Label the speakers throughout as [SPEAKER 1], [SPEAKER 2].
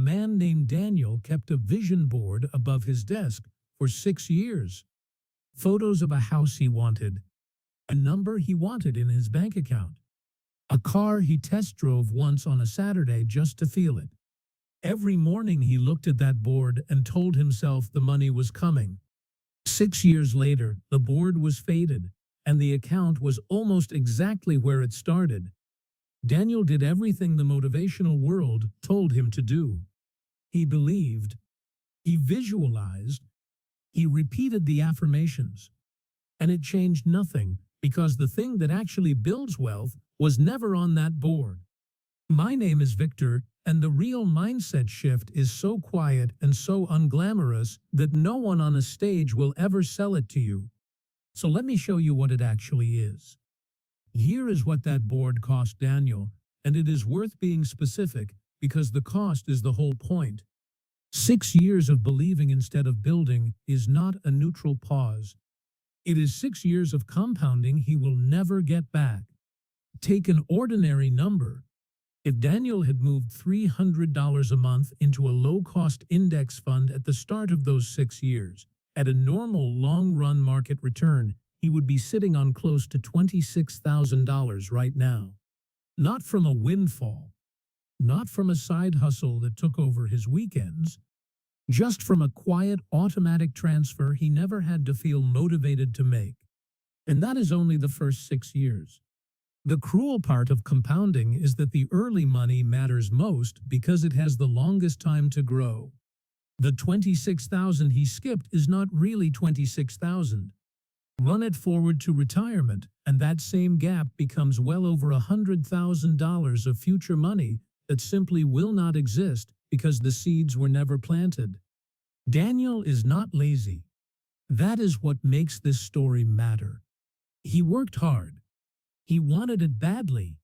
[SPEAKER 1] man named Daniel kept a vision board above his desk for 6 years. Photos of a house he wanted, a number he wanted in his bank account, a car he test drove once on a Saturday just to feel it. Every morning he looked at that board and told himself the money was coming. 6 years later, the board was faded, and the account was almost exactly where it started. Daniel did everything the motivational world told him to do. He believed, he visualized, he repeated the affirmations. And it changed nothing, because the thing that actually builds wealth was never on that board. My name is Victor, and the real mindset shift is so quiet and so unglamorous that no one on a stage will ever sell it to you. So let me show you what it actually is. Here is what that board cost Daniel, and it is worth being specific because the cost is the whole point. 6 years of believing instead of building is not a neutral pause. It is 6 years of compounding he will never get back. Take an ordinary number. If Daniel had moved $300 a month into a low-cost index fund at the start of those 6 years, at a normal long-run market return, he would be sitting on close to $26,000 right now. Not from a windfall, not from a side hustle that took over his weekends, just from a quiet automatic transfer he never had to feel motivated to make. And that is only the first 6 years. The cruel part of compounding is that the early money matters most because it has the longest time to grow. The $26,000 he skipped is not really $26,000. Run it forward to retirement, and that same gap becomes well over $100,000 of future money that simply will not exist because the seeds were never planted. Daniel is not lazy. That is what makes this story matter. He worked hard. He wanted it badly.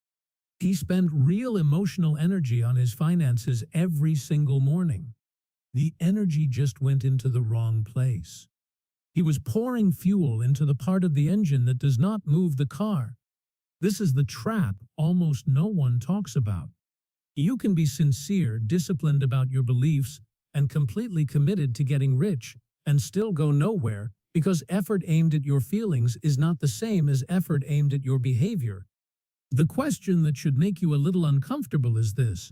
[SPEAKER 1] He spent real emotional energy on his finances every single morning. The energy just went into the wrong place. He was pouring fuel into the part of the engine that does not move the car. This is the trap almost no one talks about. You can be sincere, disciplined about your beliefs, and completely committed to getting rich, and still go nowhere because effort aimed at your feelings is not the same as effort aimed at your behavior. The question that should make you a little uncomfortable is this: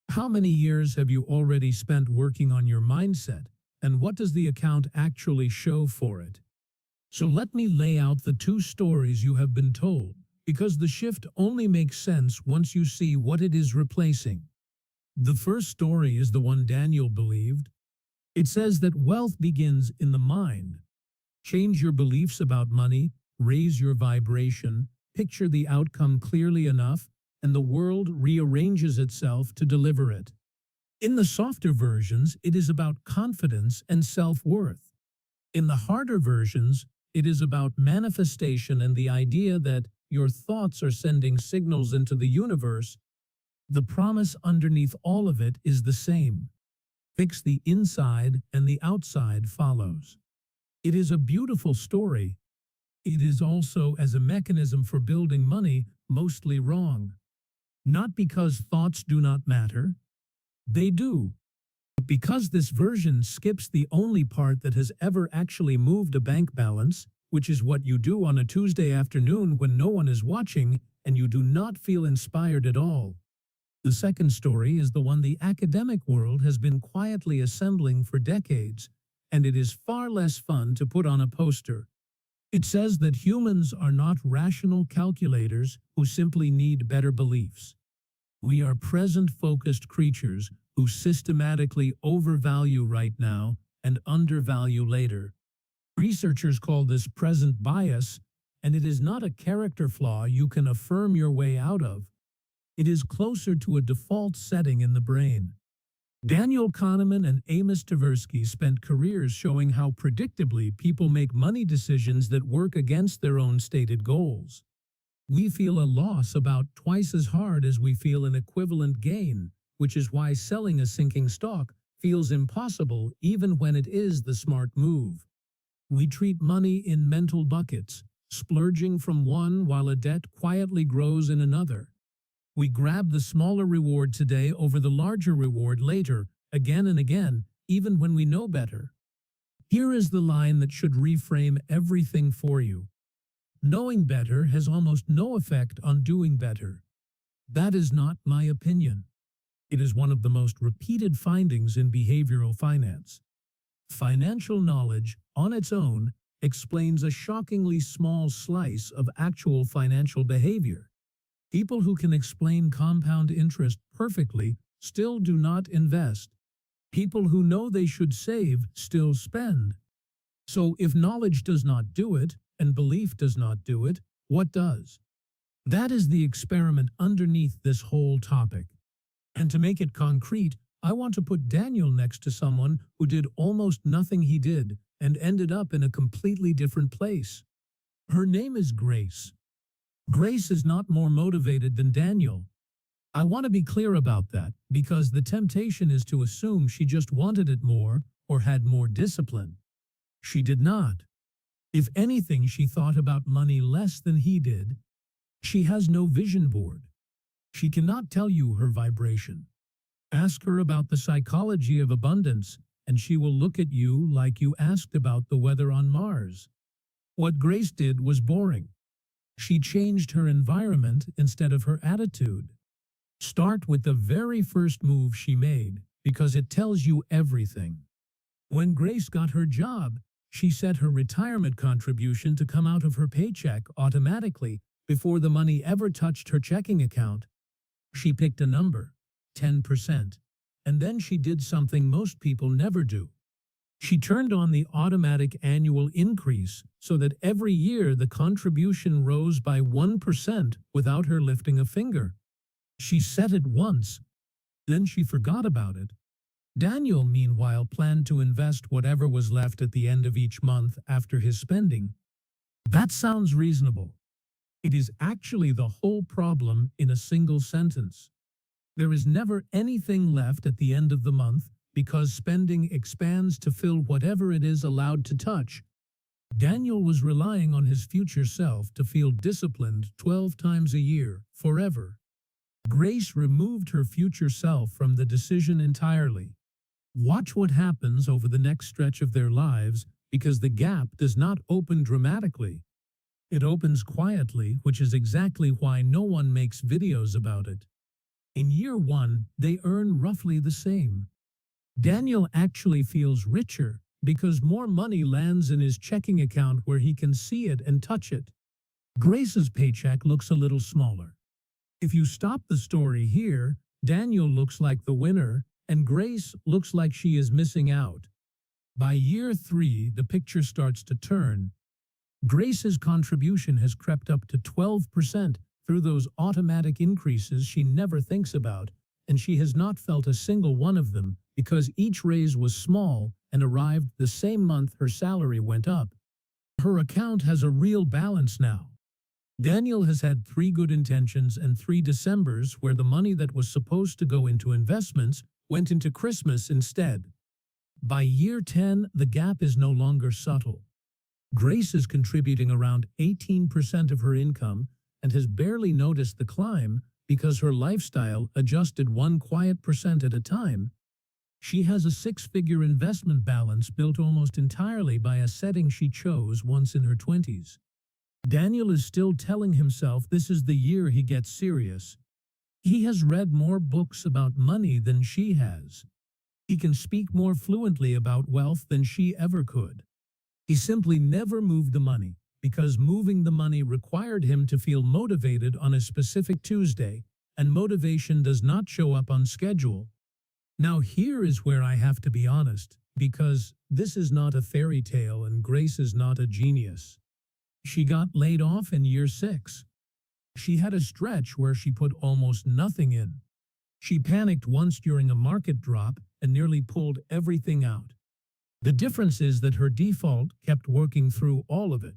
[SPEAKER 1] how many years have you already spent working on your mindset, and what does the account actually show for it? So let me lay out the two stories you have been told, because the shift only makes sense once you see what it is replacing. The first story is the one Daniel believed. It says that wealth begins in the mind. Change your beliefs about money, raise your vibration, picture the outcome clearly enough, and the world rearranges itself to deliver it. In the softer versions, it is about confidence and self-worth. In the harder versions, it is about manifestation and the idea that your thoughts are sending signals into the universe. The promise underneath all of it is the same. Fix the inside and the outside follows. It is a beautiful story. It is also, as a mechanism for building money, mostly wrong. Not because thoughts do not matter. They do. But because this version skips the only part that has ever actually moved a bank balance, which is what you do on a Tuesday afternoon when no one is watching and you do not feel inspired at all. The second story is the one the academic world has been quietly assembling for decades, and it is far less fun to put on a poster. It says that humans are not rational calculators who simply need better beliefs. We are present-focused creatures who systematically overvalue right now and undervalue later. Researchers call this present bias, and it is not a character flaw you can affirm your way out of. It is closer to a default setting in the brain. Daniel Kahneman and Amos Tversky spent careers showing how predictably people make money decisions that work against their own stated goals. We feel a loss about twice as hard as we feel an equivalent gain, which is why selling a sinking stock feels impossible even when it is the smart move. We treat money in mental buckets, splurging from one while a debt quietly grows in another. We grab the smaller reward today over the larger reward later, again and again, even when we know better. Here is the line that should reframe everything for you. Knowing better has almost no effect on doing better. That is not my opinion. It is one of the most repeated findings in behavioral finance. Financial knowledge, on its own, explains a shockingly small slice of actual financial behavior. People who can explain compound interest perfectly still do not invest. People who know they should save still spend. So if knowledge does not do it, and belief does not do it, what does? That is the experiment underneath this whole topic. And to make it concrete, I want to put Daniel next to someone who did almost nothing he did and ended up in a completely different place. Her name is Grace. Grace is not more motivated than Daniel. I want to be clear about that because the temptation is to assume she just wanted it more or had more discipline. She did not. If anything, she thought about money less than he did. She has no vision board. She cannot tell you her vibration. Ask her about the psychology of abundance, and she will look at you like you asked about the weather on Mars. What Grace did was boring. She changed her environment instead of her attitude. Start with the very first move she made, because it tells you everything. When Grace got her job, she set her retirement contribution to come out of her paycheck automatically before the money ever touched her checking account. She picked a number, 10%, and then she did something most people never do. She turned on the automatic annual increase so that every year the contribution rose by 1% without her lifting a finger. She set it once, then she forgot about it. Daniel, meanwhile, planned to invest whatever was left at the end of each month after his spending. That sounds reasonable. It is actually the whole problem in a single sentence. There is never anything left at the end of the month because spending expands to fill whatever it is allowed to touch. Daniel was relying on his future self to feel disciplined 12 times a year, forever. Grace removed her future self from the decision entirely. Watch what happens over the next stretch of their lives because the gap does not open dramatically. It opens quietly, which is exactly why no one makes videos about it. In year one, they earn roughly the same. Daniel actually feels richer because more money lands in his checking account where he can see it and touch it. Grace's paycheck looks a little smaller. If you stop the story here, Daniel looks like the winner, and Grace looks like she is missing out. By year 3, the picture starts to turn. Grace's contribution has crept up to 12% through those automatic increases she never thinks about, and she has not felt a single one of them because each raise was small and arrived the same month her salary went up. Her account has a real balance now. Daniel has had 3 good intentions and 3 Decembers where the money that was supposed to go into investments went into Christmas instead. By year 10, the gap is no longer subtle. Grace is contributing around 18% of her income and has barely noticed the climb because her lifestyle adjusted 1 quiet percent at a time. She has a 6-figure investment balance built almost entirely by a setting she chose once in her 20s. Daniel is still telling himself this is the year he gets serious. He has read more books about money than she has. He can speak more fluently about wealth than she ever could. He simply never moved the money because moving the money required him to feel motivated on a specific Tuesday, and motivation does not show up on schedule. Now here is where I have to be honest, because this is not a fairy tale and Grace is not a genius. She got laid off in year 6. She had a stretch where she put almost nothing in. She panicked once during a market drop and nearly pulled everything out. The difference is that her default kept working through all of it.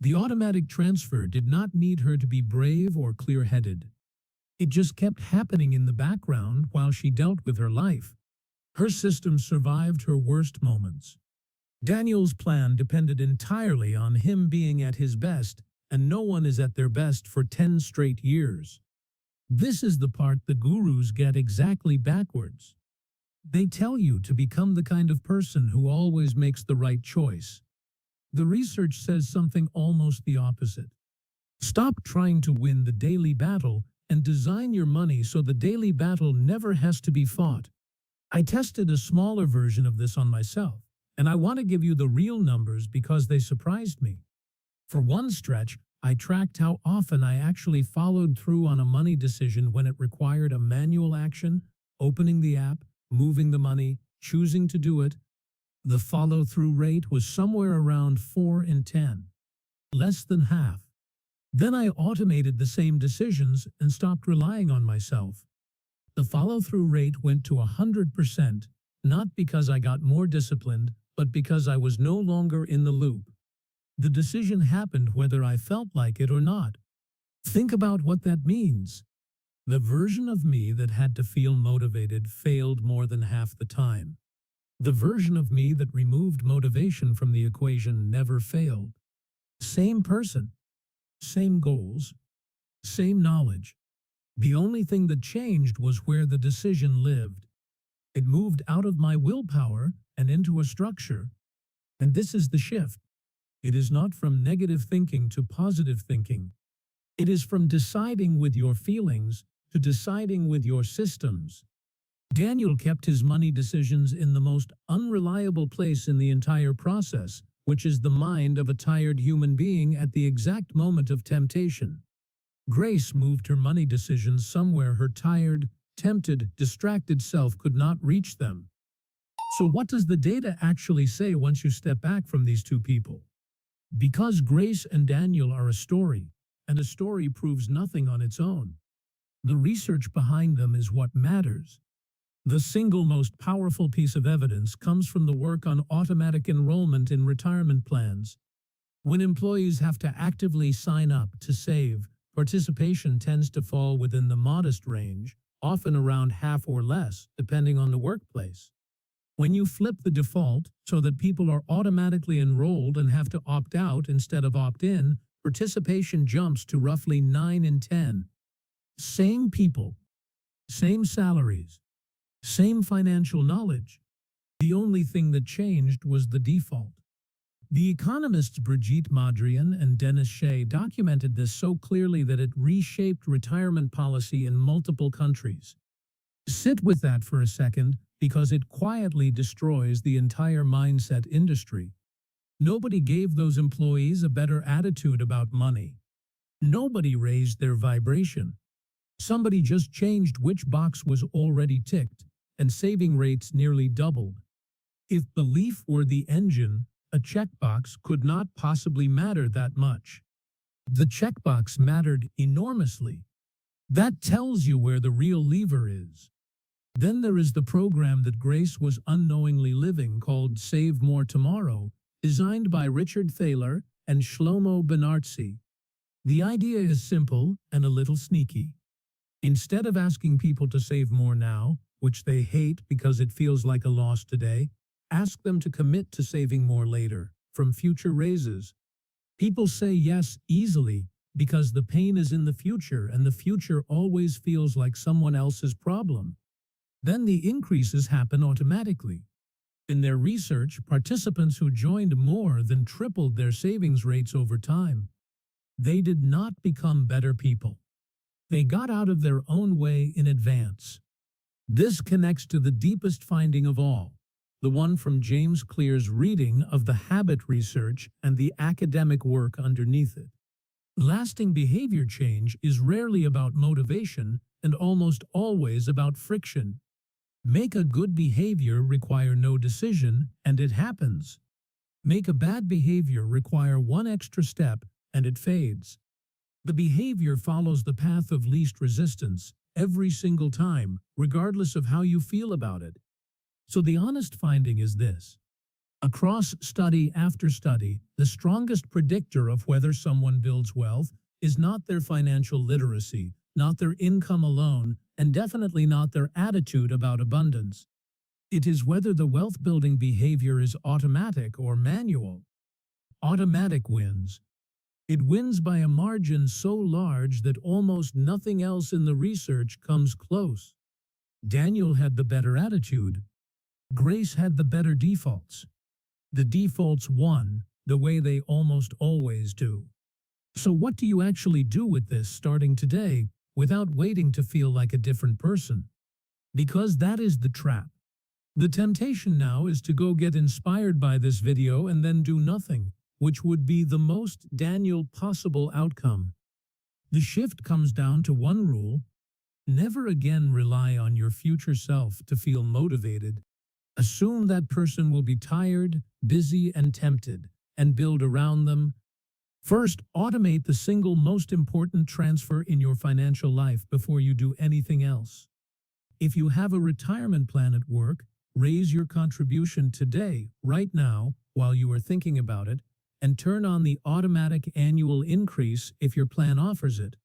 [SPEAKER 1] The automatic transfer did not need her to be brave or clear-headed. It just kept happening in the background while she dealt with her life. Her system survived her worst moments. Daniel's plan depended entirely on him being at his best, and no one is at their best for 10 straight years. This is the part the gurus get exactly backwards. They tell you to become the kind of person who always makes the right choice. The research says something almost the opposite. Stop trying to win the daily battle and design your money so the daily battle never has to be fought. I tested a smaller version of this on myself, and I want to give you the real numbers because they surprised me. For one stretch, I tracked how often I actually followed through on a money decision when it required a manual action, opening the app, moving the money, choosing to do it. The follow-through rate was somewhere around 4 in 10, less than half. Then I automated the same decisions and stopped relying on myself. The follow-through rate went to 100%, not because I got more disciplined, but because I was no longer in the loop. The decision happened whether I felt like it or not. Think about what that means. The version of me that had to feel motivated failed more than half the time. The version of me that removed motivation from the equation never failed. Same person, same goals, same knowledge. The only thing that changed was where the decision lived. It moved out of my willpower and into a structure. And this is the shift. It is not from negative thinking to positive thinking. It is from deciding with your feelings to deciding with your systems. Daniel kept his money decisions in the most unreliable place in the entire process, which is the mind of a tired human being at the exact moment of temptation. Grace moved her money decisions somewhere her tired, tempted, distracted self could not reach them. So what does the data actually say once you step back from these two people? Because Grace and Daniel are a story, and a story proves nothing on its own. The research behind them is what matters. The single most powerful piece of evidence comes from the work on automatic enrollment in retirement plans. When employees have to actively sign up to save, participation tends to fall within the modest range, often around half or less, depending on the workplace. When you flip the default so that people are automatically enrolled and have to opt out instead of opt in, participation jumps to roughly 9 in 10. Same people, same salaries, same financial knowledge. The only thing that changed was the default. The economists Brigitte Madrian and Dennis Shea documented this so clearly that it reshaped retirement policy in multiple countries. Sit with that for a second, because it quietly destroys the entire mindset industry. Nobody gave those employees a better attitude about money. Nobody raised their vibration. Somebody just changed which box was already ticked, and saving rates nearly doubled. If belief were the engine, a checkbox could not possibly matter that much. The checkbox mattered enormously. That tells you where the real lever is. Then there is the program that Grace was unknowingly living called Save More Tomorrow, designed by Richard Thaler and Shlomo Benartzi. The idea is simple and a little sneaky. Instead of asking people to save more now, which they hate because it feels like a loss today, ask them to commit to saving more later, from future raises. People say yes easily because the pain is in the future and the future always feels like someone else's problem. Then the increases happen automatically. In their research, participants who joined more than tripled their savings rates over time. They did not become better people. They got out of their own way in advance. This connects to the deepest finding of all, the one from James Clear's reading of the habit research and the academic work underneath it. Lasting behavior change is rarely about motivation and almost always about friction. Make a good behavior require no decision, and it happens. Make a bad behavior require one extra step, and it fades. The behavior follows the path of least resistance every single time, regardless of how you feel about it. So the honest finding is this. Across study after study, the strongest predictor of whether someone builds wealth is not their financial literacy, not their income alone, and definitely not their attitude about abundance. It is whether the wealth-building behavior is automatic or manual. Automatic wins. It wins by a margin so large that almost nothing else in the research comes close. Daniel had the better attitude, Grace had the better defaults. The defaults won, the way they almost always do. So what do you actually do with this starting today, without waiting to feel like a different person? Because that is the trap. The temptation now is to go get inspired by this video and then do nothing, which would be the most Daniel possible outcome. The shift comes down to one rule: never again rely on your future self to feel motivated. Assume that person will be tired, busy, and tempted, and build around them. First, automate the single most important transfer in your financial life before you do anything else. If you have a retirement plan at work, raise your contribution today, right now, while you are thinking about it, and turn on the automatic annual increase if your plan offers it.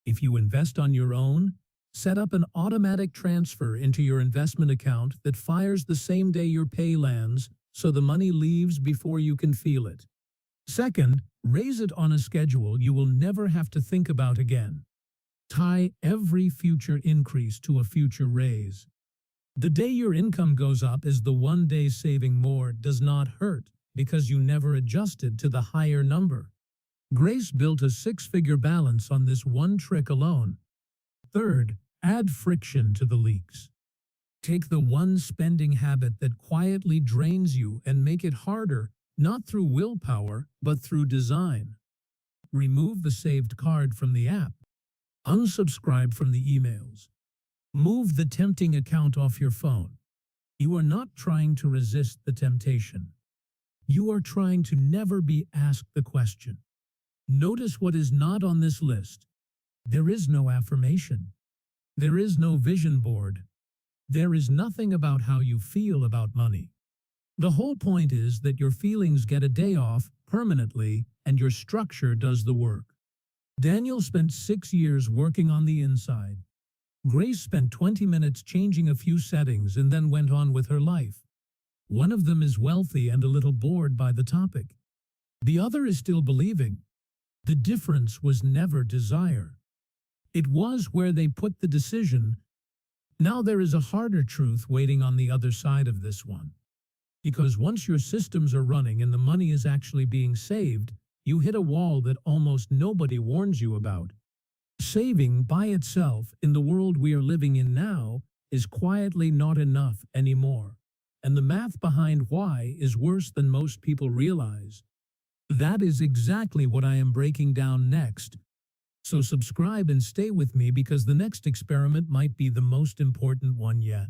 [SPEAKER 1] If you invest on your own, set up an automatic transfer into your investment account that fires the same day your pay lands, so the money leaves before you can feel it. Second, raise it on a schedule you will never have to think about again. Tie every future increase to a future raise. The day your income goes up is the one day saving more does not hurt, because you never adjusted to the higher number. Grace built a six-figure balance on this one trick alone. Third, add friction to the leaks. Take the one spending habit that quietly drains you and make it harder, not through willpower, but through design. Remove the saved card from the app. Unsubscribe from the emails. Move the tempting account off your phone. You are not trying to resist the temptation. You are trying to never be asked the question. Notice what is not on this list. There is no affirmation. There is no vision board. There is nothing about how you feel about money. The whole point is that your feelings get a day off permanently and your structure does the work. Daniel spent 6 years working on the inside. Grace spent 20 minutes changing a few settings and then went on with her life. One of them is wealthy and a little bored by the topic. The other is still believing. The difference was never desire. It was where they put the decision. Now there is a harder truth waiting on the other side of this one. Because once your systems are running and the money is actually being saved, you hit a wall that almost nobody warns you about. Saving by itself in the world we are living in now is quietly not enough anymore. And the math behind why is worse than most people realize. That is exactly what I am breaking down next. So subscribe and stay with me because the next experiment might be the most important one yet.